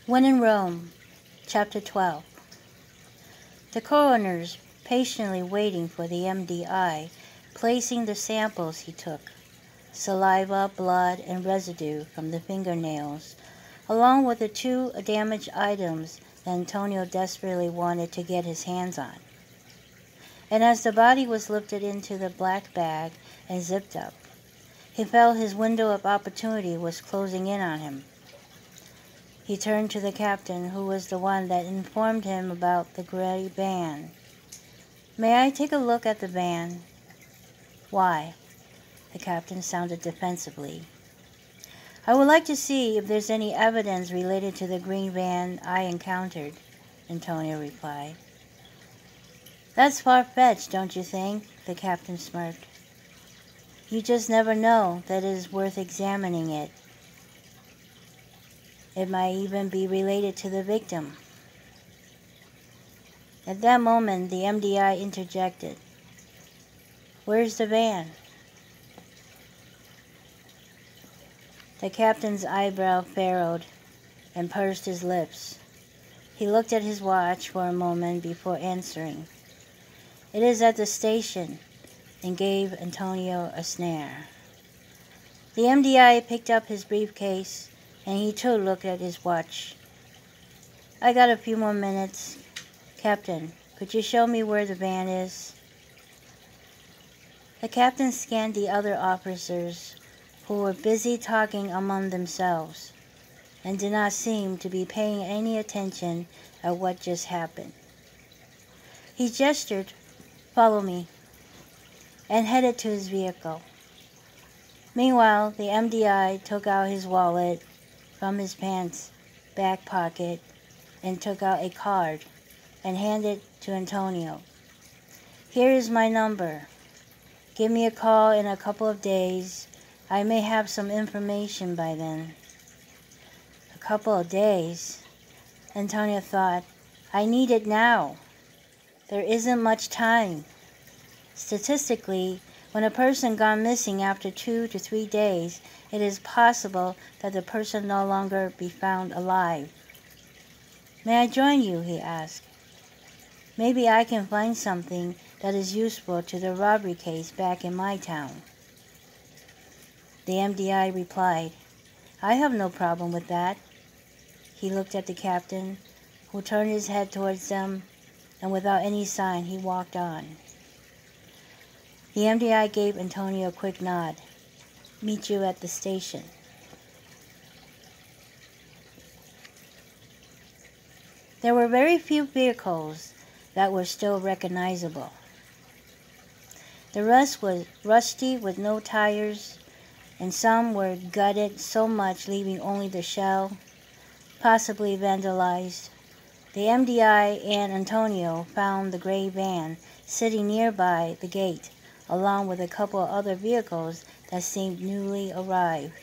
When in Rome, Chapter 12. The coroners, patiently waiting for the MDI, placing the samples he took, saliva, blood, and residue from the fingernails, along with the two damaged items that Antonio desperately wanted to get his hands on. And as the body was lifted into the black bag and zipped up, he felt his window of opportunity was closing in on him. He turned to the captain, who was the one that informed him about the gray van. "May I take a look at the van?" "Why?" The captain sounded defensively. "I would like to see if there's any evidence related to the green van I encountered," Antonio replied. "That's far-fetched, don't you think?" the captain smirked. "You just never know that it is worth examining it. It might even be related to the victim." At that moment, the MDI interjected. "Where's the van?" The captain's eyebrow furrowed and pursed his lips. He looked at his watch for a moment before answering. "It is at the station," and gave Antonio a snare. The MDI picked up his briefcase, and he too looked at his watch. "I got a few more minutes. Captain, could you show me where the van is?" The captain scanned the other officers, who were busy talking among themselves, and did not seem to be paying any attention at what just happened. He gestured, "Follow me," and headed to his vehicle. Meanwhile, the MDI took out his wallet from his pants back pocket and took out a card and handed it to Antonio. "Here is my number. Give me a call in a couple of days. I may have some information by then." A couple of days? Antonio thought. "I need it now. There isn't much time. Statistically, when a person gone missing after 2 to 3 days, it is possible that the person no longer be found alive. "May I join you?" he asked. "Maybe I can find something that is useful to the robbery case back in my town." The MDI replied, "I have no problem with that." He looked at the captain, who turned his head towards them, and without any sign he walked on. The MDI gave Antonio a quick nod. "Meet you at the station." There were very few vehicles that were still recognizable. The rest was rusty with no tires, and some were gutted so much leaving only the shell, possibly vandalized. The MDI and Antonio found the gray van sitting nearby the gate, along with a couple of other vehicles that seemed newly arrived,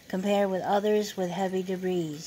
compared with others with heavy debris.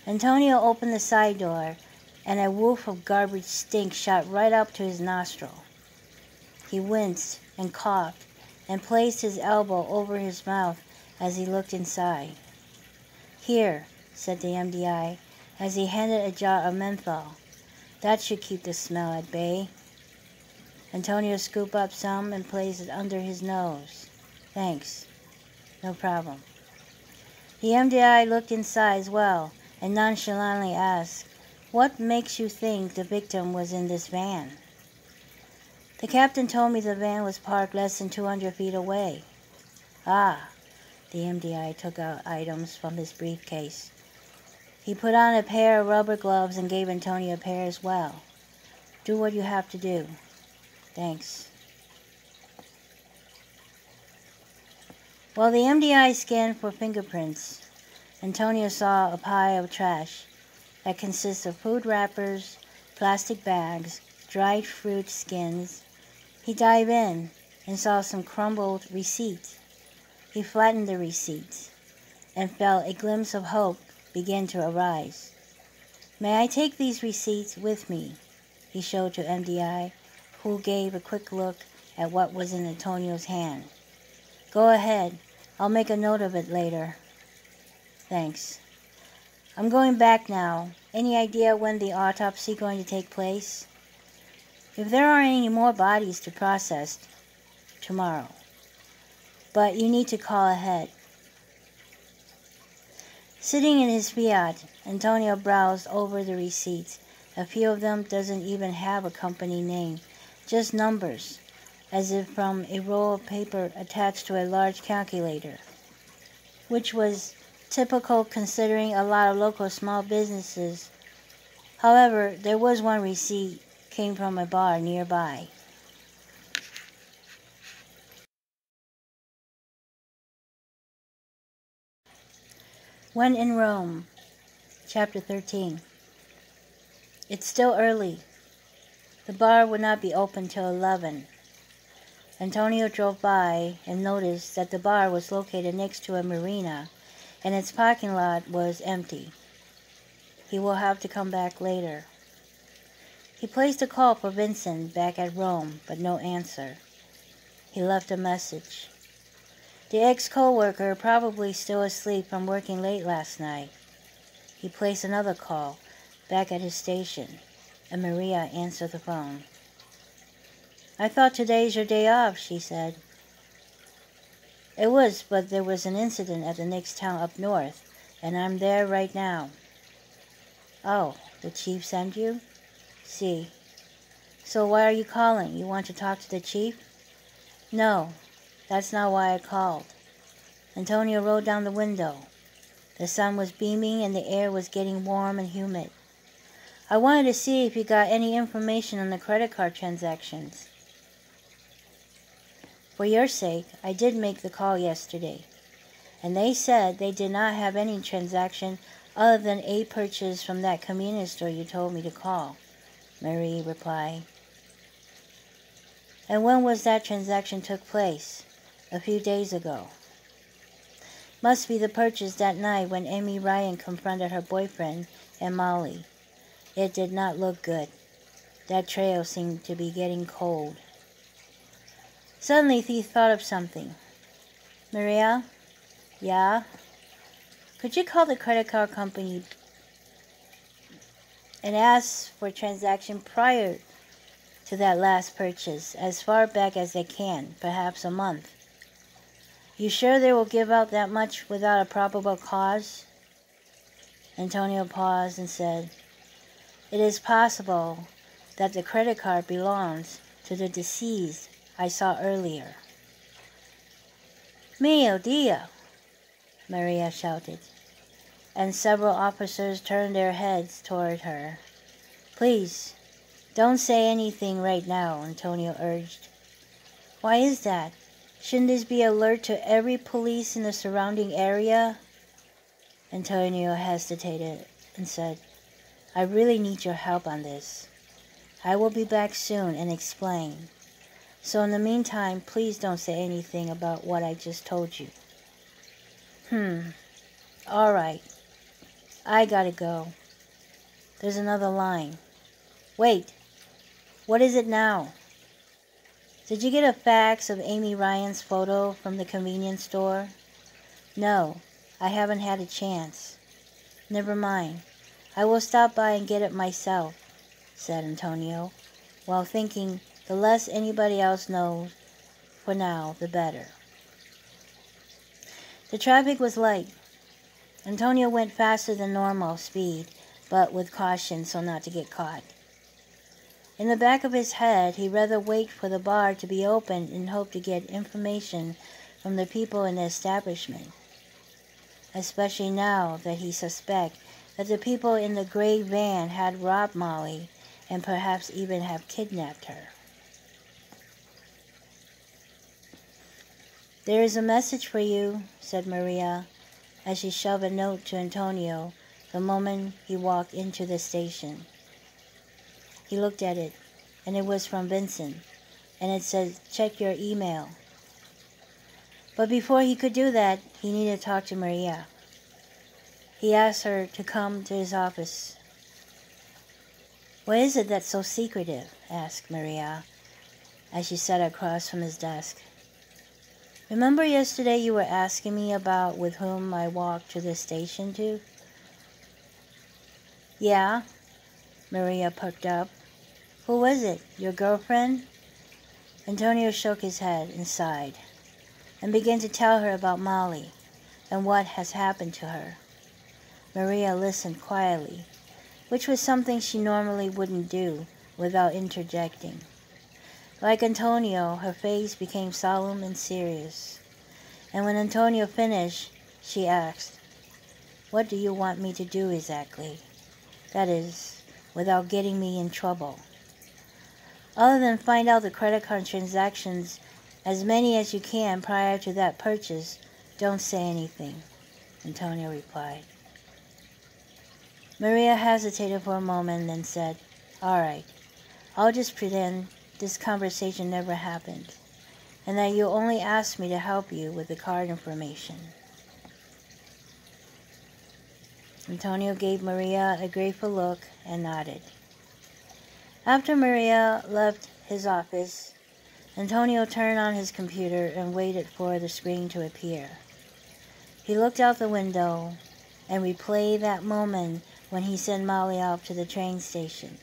Antonio opened the side door, and a whiff of garbage stink shot right up to his nostril. He winced and coughed and placed his elbow over his mouth as he looked inside. "Here," said the MDI, as he handed a jar of menthol. "That should keep the smell at bay." Antonio scooped up some and placed it under his nose. "Thanks. No problem." The MDI looked inside as well and nonchalantly asked, "What makes you think the victim was in this van?" "The captain told me the van was parked less than 200 feet away." "Ah." The MDI took out items from his briefcase. He put on a pair of rubber gloves and gave Antonio a pair as well. "Do what you have to do." "Thanks." While the MDI scanned for fingerprints, Antonio saw a pile of trash that consists of food wrappers, plastic bags, dried fruit skins. He dived in and saw some crumbled receipts. He flattened the receipts and felt a glimpse of hope begin to arise. "May I take these receipts with me?" he showed to MDI, who gave a quick look at what was in Antonio's hand. "Go ahead. I'll make a note of it later." Thanks. I'm going back now. Any idea when the autopsy going to take place? If there aren't any more bodies to process, tomorrow. But you need to call ahead. Sitting in his Fiat, Antonio browsed over the receipts. A few of them doesn't even have a company name, just numbers, as if from a roll of paper attached to a large calculator, which was typical considering a lot of local small businesses. However, there was one receipt came from a bar nearby. When in Rome, Chapter 13. It's still early. The bar would not be open till 11. Antonio drove by and noticed that the bar was located next to a marina and its parking lot was empty. He will have to come back later. He placed a call for Vincent back at Rome, but no answer. He left a message. The ex-co-worker probably still asleep from working late last night. He placed another call back at his station, and Maria answered the phone. I thought today's your day off, she said. It was, but there was an incident at the next town up north, and I'm there right now. Oh, the chief sent you? See. So why are you calling? You want to talk to the chief? No, that's not why I called. Antonio rolled down the window. The sun was beaming and the air was getting warm and humid. I wanted to see if you got any information on the credit card transactions. For your sake, I did make the call yesterday, and they said they did not have any transaction other than a purchase from that convenience store you told me to call, Marie replied. And when was that transaction took place? A few days ago. Must be the purchase that night when Amy Ryan confronted her boyfriend and Molly. It did not look good. That trail seemed to be getting cold. Suddenly he thought of something. Maria? Yeah? Could you call the credit card company and ask for a transaction prior to that last purchase, as far back as they can, perhaps a month? You sure they will give out that much without a probable cause? Antonio paused and said, It is possible that the credit card belongs to the deceased I saw earlier. Mio Dio! Maria shouted, and several officers turned their heads toward her. Please, don't say anything right now, Antonio urged. Why is that? Shouldn't this be alert to every police in the surrounding area? Antonio hesitated and said, I really need your help on this. I will be back soon and explain. So in the meantime, please don't say anything about what I just told you. All right. I gotta go. There's another line. Wait. What is it now? Did you get a fax of Amy Ryan's photo from the convenience store? No, I haven't had a chance. Never mind. I will stop by and get it myself, said Antonio, while thinking the less anybody else knows for now, the better. The traffic was light. Antonio went faster than normal speed, but with caution so not to get caught. In the back of his head, he'd rather wait for the bar to be open and hope to get information from the people in the establishment, especially now that he suspects that the people in the gray van had robbed Molly and perhaps even have kidnapped her. There is a message for you, said Maria, as she shoved a note to Antonio the moment he walked into the station. He looked at it, and it was from Vincent, and it said, check your email. But before he could do that, he needed to talk to Maria. He asked her to come to his office. What is it that's so secretive? Asked Maria, as she sat across from his desk. Remember yesterday you were asking me about with whom I walked to the station to? Yeah, Maria perked up. Who was it? Your girlfriend? Antonio shook his head and sighed, and began to tell her about Molly and what has happened to her. Maria listened quietly, which was something she normally wouldn't do without interjecting. Like Antonio, her face became solemn and serious, and when Antonio finished, she asked, "What do you want me to do exactly? That is, without getting me in trouble." "Other than find out the credit card transactions, as many as you can prior to that purchase, don't say anything," Antonio replied. Maria hesitated for a moment and then said, "All right, I'll just pretend this conversation never happened, and that you only asked me to help you with the card information." Antonio gave Maria a grateful look and nodded. After Maria left his office, Antonio turned on his computer and waited for the screen to appear. He looked out the window and replayed that moment when he sent Molly off to the train station.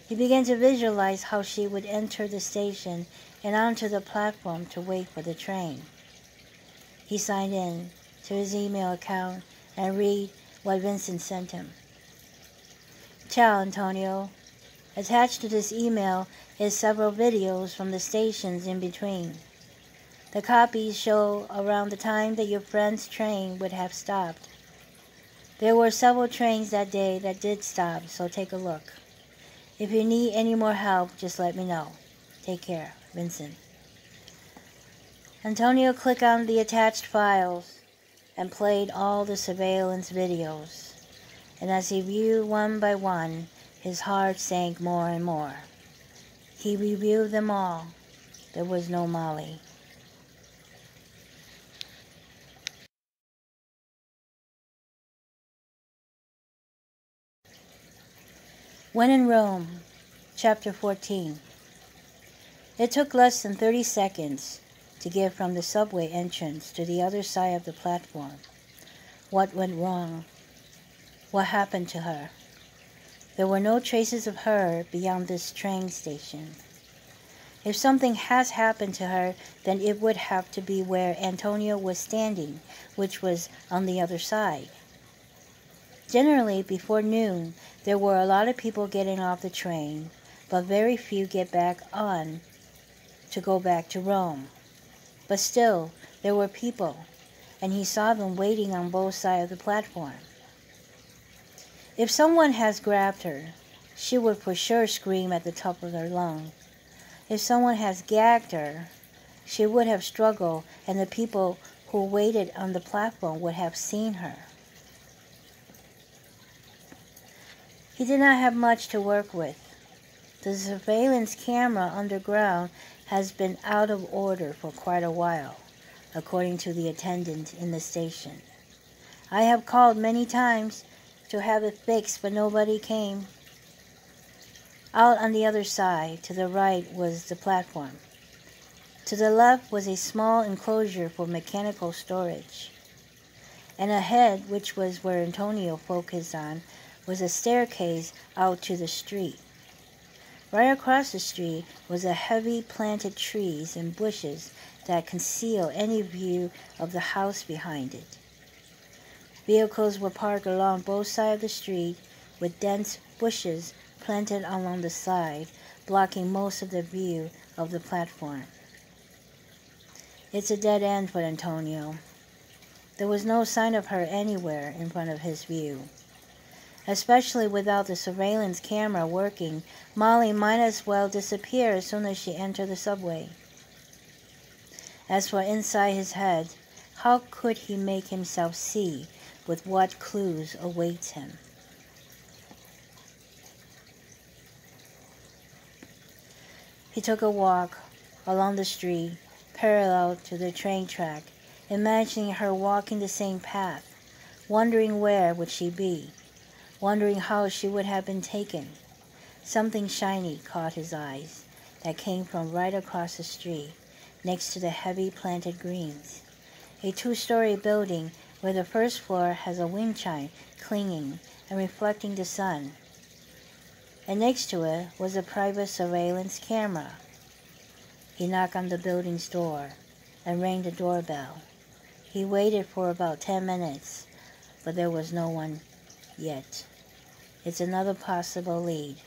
He began to visualize how she would enter the station and onto the platform to wait for the train. He signed in to his email account and read what Vincent sent him. "Ciao, Antonio. Attached to this email is several videos from the stations in between. The copies show around the time that your friend's train would have stopped. There were several trains that day that did stop, so take a look. If you need any more help, just let me know. Take care, Vincent." Antonio clicked on the attached files and played all the surveillance videos, and as he viewed one by one, his heart sank more and more. He reviewed them all. There was no Molly. When in Rome, Chapter 14. It took less than 30 seconds to get from the subway entrance to the other side of the platform. What went wrong? What happened to her? There were no traces of her beyond this train station. If something has happened to her, then it would have to be where Antonio was standing, which was on the other side. Generally, before noon, there were a lot of people getting off the train, but very few get back on to go back to Rome. But still, there were people, and he saw them waiting on both sides of the platform. If someone has grabbed her, she would for sure scream at the top of her lungs. If someone has gagged her, she would have struggled, and the people who waited on the platform would have seen her. He did not have much to work with. The surveillance camera underground has been out of order for quite a while, according to the attendant in the station. "I have called many times to have it fixed, but nobody came." Out on the other side, to the right, was the platform. To the left was a small enclosure for mechanical storage. And ahead, which was where Antonio focused on, was a staircase out to the street. Right across the street was a heavy planted trees and bushes that concealed any view of the house behind it. Vehicles were parked along both sides of the street, with dense bushes planted along the side, blocking most of the view of the platform. It's a dead end for Antonio. There was no sign of her anywhere in front of his view. Especially without the surveillance camera working, Molly might as well disappear as soon as she entered the subway. As for inside his head, how could he make himself see with what clues awaits him? He took a walk along the street parallel to the train track, imagining her walking the same path, wondering where would she be, wondering how she would have been taken. Something shiny caught his eyes that came from right across the street, next to the heavy planted greens. A two-story building where the first floor has a wind chime clinging and reflecting the sun. And next to it was a private surveillance camera. He knocked on the building's door and rang the doorbell. He waited for about 10 minutes, but there was no one yet. It's another possible lead.